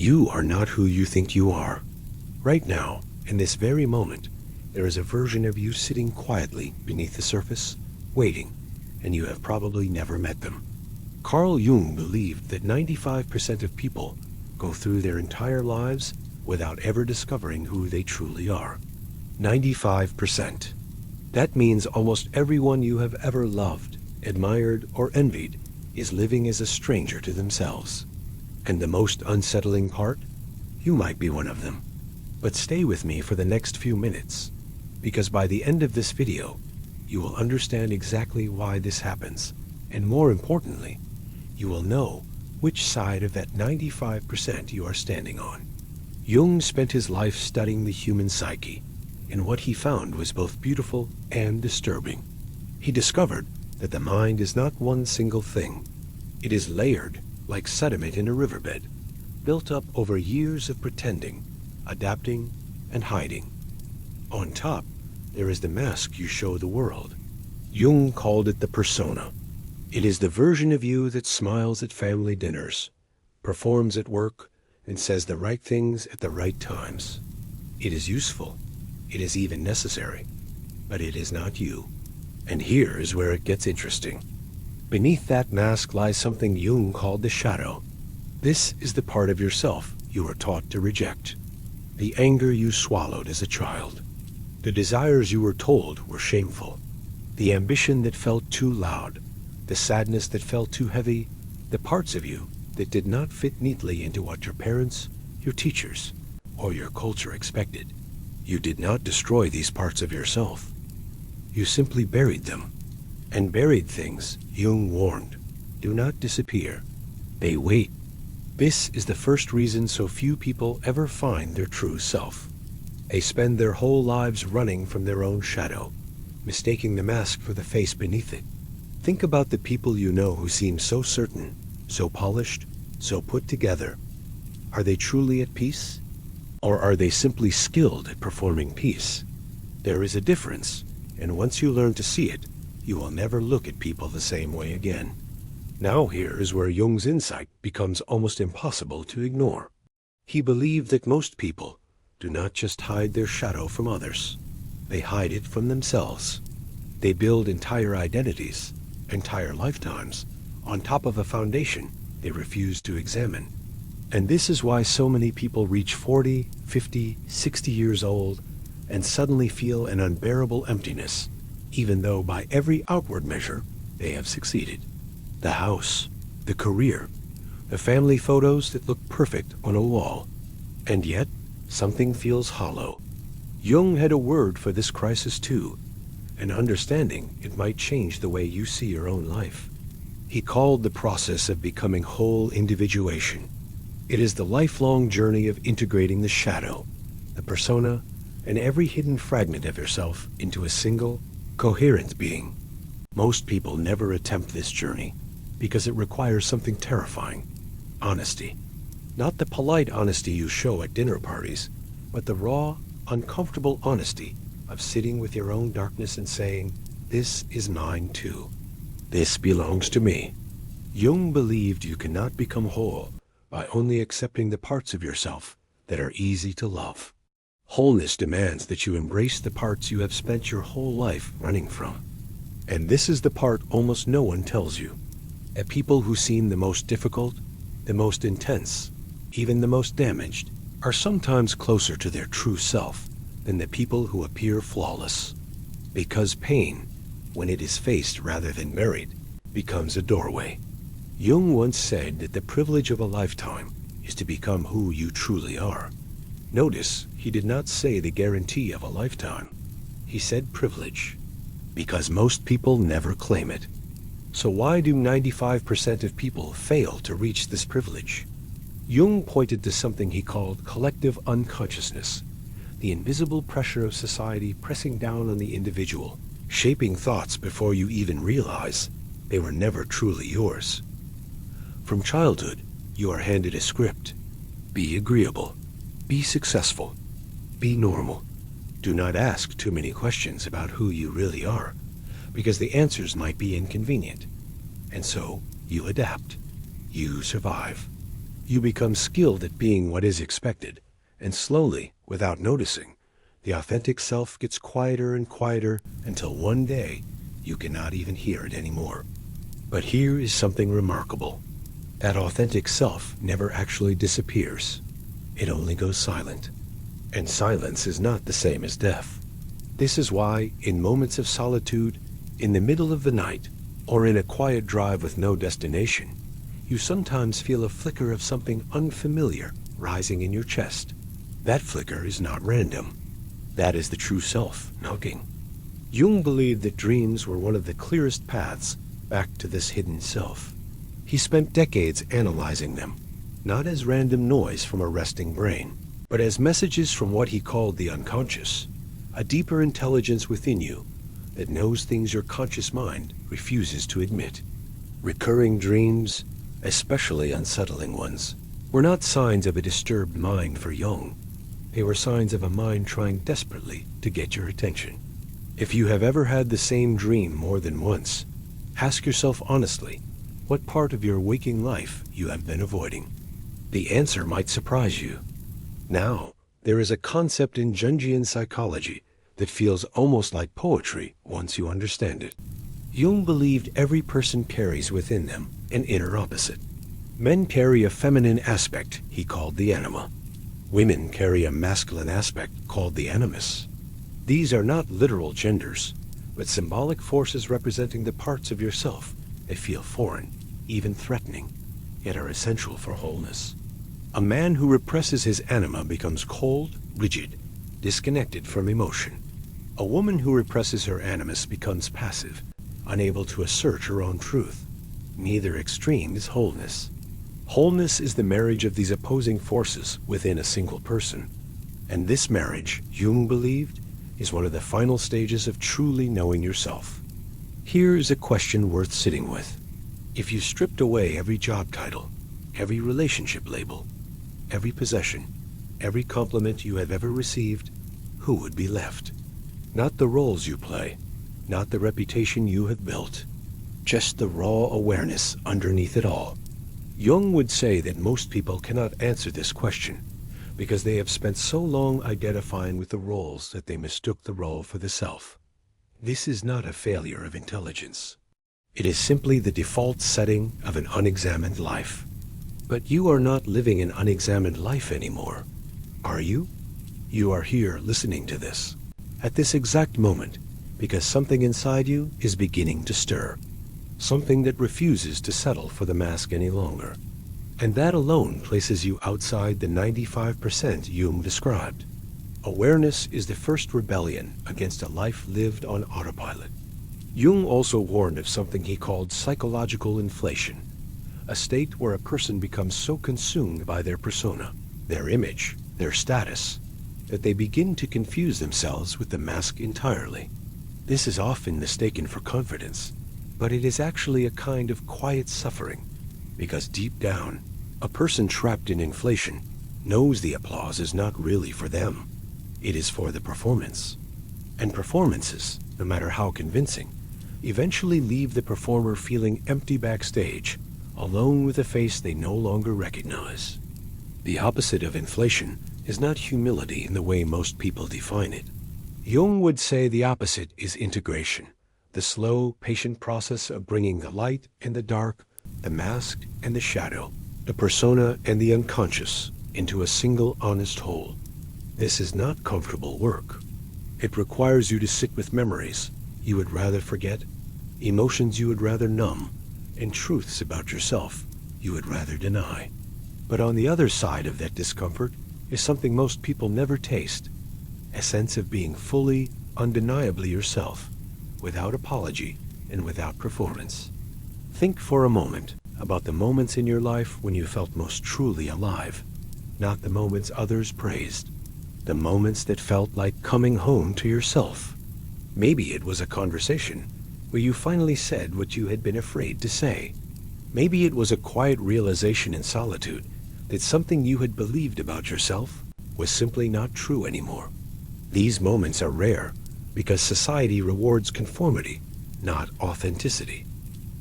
You are not who you think you are. Right now, in this very moment, there is a version of you sitting quietly beneath the surface, waiting, and you have probably never met them. Carl Jung believed that 95% of people go through their entire lives without ever discovering who they truly are. 95%. That means almost everyone you have ever loved, admired, or envied is living as a stranger to themselves. And the most unsettling part? You might be one of them. But stay with me for the next few minutes, because by the end of this video, you will understand exactly why this happens, and more importantly, you will know which side of that 95% you are standing on. Jung spent his life studying the human psyche, and what he found was both beautiful and disturbing. He discovered that the mind is not one single thing. It is layered like sediment in a riverbed, built up over years of pretending, adapting, and hiding. On top, there is the mask you show the world. Jung called it the persona. It is the version of you that smiles at family dinners, performs at work, and says the right things at the right times. It is useful. It is even necessary. But it is not you. And here is where it gets interesting. Beneath that mask lies something Jung called the shadow. This is the part of yourself you were taught to reject. The anger you swallowed as a child. The desires you were told were shameful. The ambition that felt too loud. The sadness that felt too heavy. The parts of you that did not fit neatly into what your parents, your teachers, or your culture expected. You did not destroy these parts of yourself. You simply buried them. And buried things, Jung warned, do not disappear. They wait. This is the first reason so few people ever find their true self. They spend their whole lives running from their own shadow, mistaking the mask for the face beneath it. Think about the people you know who seem so certain, so polished, so put together. Are they truly at peace? Or are they simply skilled at performing peace? There is a difference, and once you learn to see it, you will never look at people the same way again. Now here is where Jung's insight becomes almost impossible to ignore. He believed that most people do not just hide their shadow from others. They hide it from themselves. They build entire identities, entire lifetimes, on top of a foundation they refuse to examine. And this is why so many people reach 40, 50, 60 years old and suddenly feel an unbearable emptiness, even though by every outward measure they have succeeded. The house, the career, the family photos that look perfect on a wall. And yet, something feels hollow. Jung had a word for this crisis too, an understanding it might change the way you see your own life. He called the process of becoming whole individuation. It is the lifelong journey of integrating the shadow, the persona, and every hidden fragment of yourself into a single, coherent being. Most people never attempt this journey because it requires something terrifying: honesty. Not the polite honesty you show at dinner parties, but the raw, uncomfortable honesty of sitting with your own darkness and saying, "This is mine too. This belongs to me." Jung believed you cannot become whole by only accepting the parts of yourself that are easy to love. Wholeness demands that you embrace the parts you have spent your whole life running from. And this is the part almost no one tells you. That people who seem the most difficult, the most intense, even the most damaged, are sometimes closer to their true self than the people who appear flawless. Because pain, when it is faced rather than buried, becomes a doorway. Jung once said that the privilege of a lifetime is to become who you truly are. Notice, he did not say the guarantee of a lifetime. He said privilege, because most people never claim it. So why do 95% of people fail to reach this privilege? Jung pointed to something he called collective unconsciousness, the invisible pressure of society pressing down on the individual, shaping thoughts before you even realize they were never truly yours. From childhood, you are handed a script. Be agreeable. Be successful. Be normal. Do not ask too many questions about who you really are, because the answers might be inconvenient. And so, you adapt. You survive. You become skilled at being what is expected, and slowly, without noticing, the authentic self gets quieter and quieter until one day you cannot even hear it anymore. But here is something remarkable. That authentic self never actually disappears. It only goes silent. And silence is not the same as death. This is why, in moments of solitude, in the middle of the night, or in a quiet drive with no destination, you sometimes feel a flicker of something unfamiliar rising in your chest. That flicker is not random. That is the true self knocking. Jung believed that dreams were one of the clearest paths back to this hidden self. He spent decades analyzing them, not as random noise from a resting brain, but as messages from what he called the unconscious, a deeper intelligence within you that knows things your conscious mind refuses to admit. Recurring dreams, especially unsettling ones, were not signs of a disturbed mind for Jung. They were signs of a mind trying desperately to get your attention. If you have ever had the same dream more than once, ask yourself honestly what part of your waking life you have been avoiding. The answer might surprise you. Now, there is a concept in Jungian psychology that feels almost like poetry once you understand it. Jung believed every person carries within them an inner opposite. Men carry a feminine aspect he called the anima. Women carry a masculine aspect called the animus. These are not literal genders, but symbolic forces representing the parts of yourself that feel foreign, even threatening, yet are essential for wholeness. A man who represses his anima becomes cold, rigid, disconnected from emotion. A woman who represses her animus becomes passive, unable to assert her own truth. Neither extreme is wholeness. Wholeness is the marriage of these opposing forces within a single person. And this marriage, Jung believed, is one of the final stages of truly knowing yourself. Here is a question worth sitting with. If you stripped away every job title, every relationship label, every possession, every compliment you have ever received, who would be left? Not the roles you play, not the reputation you have built, just the raw awareness underneath it all. Jung would say that most people cannot answer this question because they have spent so long identifying with the roles that they mistook the role for the self. This is not a failure of intelligence. It is simply the default setting of an unexamined life. But you are not living an unexamined life anymore, are you? You are here listening to this, at this exact moment, because something inside you is beginning to stir. Something that refuses to settle for the mask any longer. And that alone places you outside the 95% Jung described. Awareness is the first rebellion against a life lived on autopilot. Jung also warned of something he called psychological inflation, a state where a person becomes so consumed by their persona, their image, their status, that they begin to confuse themselves with the mask entirely. This is often mistaken for confidence, but it is actually a kind of quiet suffering, because deep down, a person trapped in inflation knows the applause is not really for them. It is for the performance. And performances, no matter how convincing, eventually leave the performer feeling empty backstage, alone with a face they no longer recognize. The opposite of inflation is not humility in the way most people define it. Jung would say the opposite is integration, the slow, patient process of bringing the light and the dark, the mask and the shadow, the persona and the unconscious into a single honest whole. This is not comfortable work. It requires you to sit with memories you would rather forget, emotions you would rather numb, and truths about yourself you would rather deny. But on the other side of that discomfort is something most people never taste, a sense of being fully, undeniably yourself, without apology and without performance. Think for a moment about the moments in your life when you felt most truly alive, not the moments others praised, the moments that felt like coming home to yourself. Maybe it was a conversation where you finally said what you had been afraid to say. Maybe it was a quiet realization in solitude that something you had believed about yourself was simply not true anymore. These moments are rare because society rewards conformity, not authenticity.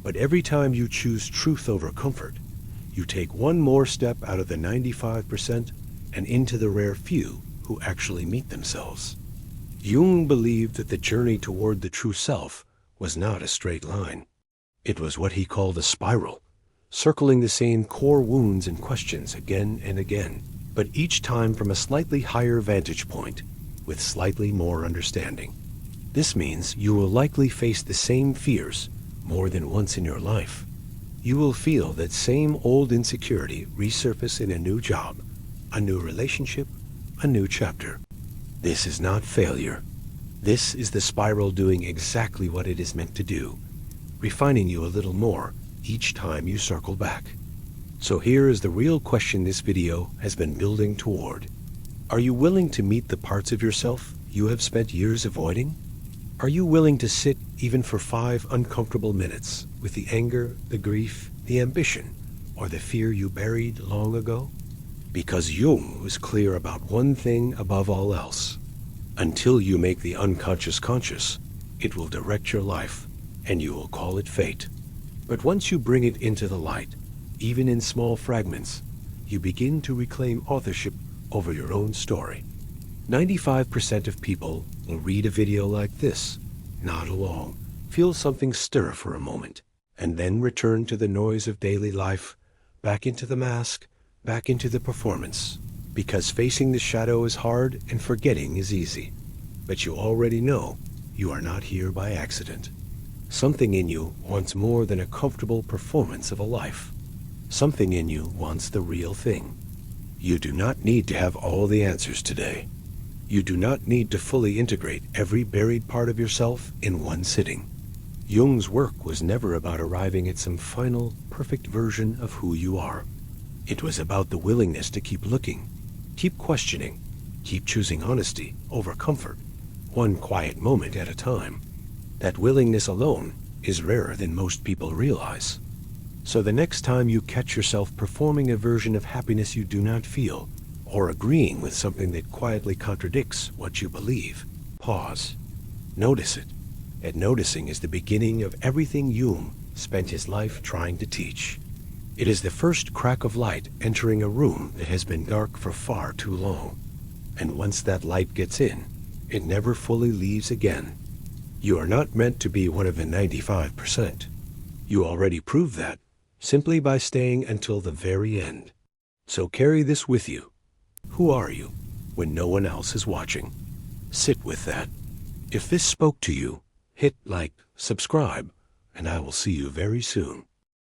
But every time you choose truth over comfort, you take one more step out of the 95% and into the rare few who actually meet themselves. Jung believed that the journey toward the true self was not a straight line. It was what he called a spiral, circling the same core wounds and questions again and again, but each time from a slightly higher vantage point, with slightly more understanding. This means you will likely face the same fears more than once in your life. You will feel that same old insecurity resurface in a new job, a new relationship, a new chapter. This is not failure. This is the spiral doing exactly what it is meant to do, refining you a little more each time you circle back. So here is the real question this video has been building toward. Are you willing to meet the parts of yourself you have spent years avoiding? Are you willing to sit even for 5 uncomfortable minutes with the anger, the grief, the ambition, or the fear you buried long ago? Because Jung was clear about one thing above all else. Until you make the unconscious conscious, it will direct your life, and you will call it fate. But once you bring it into the light, even in small fragments, you begin to reclaim authorship over your own story. 95% of people will read a video like this, nod along, feel something stir for a moment, and then return to the noise of daily life, back into the mask, back into the performance, because facing the shadow is hard and forgetting is easy. But you already know you are not here by accident. Something in you wants more than a comfortable performance of a life. Something in you wants the real thing. You do not need to have all the answers today. You do not need to fully integrate every buried part of yourself in one sitting. Jung's work was never about arriving at some final, perfect version of who you are. It was about the willingness to keep looking, keep questioning, keep choosing honesty over comfort, one quiet moment at a time. That willingness alone is rarer than most people realize. So the next time you catch yourself performing a version of happiness you do not feel, or agreeing with something that quietly contradicts what you believe, pause. Notice it. And noticing is the beginning of everything Jung spent his life trying to teach. It is the first crack of light entering a room that has been dark for far too long. And once that light gets in, it never fully leaves again. You are not meant to be one of the 95%. You already proved that, simply by staying until the very end. So carry this with you. Who are you when no one else is watching? Sit with that. If this spoke to you, hit like, subscribe, and I will see you very soon.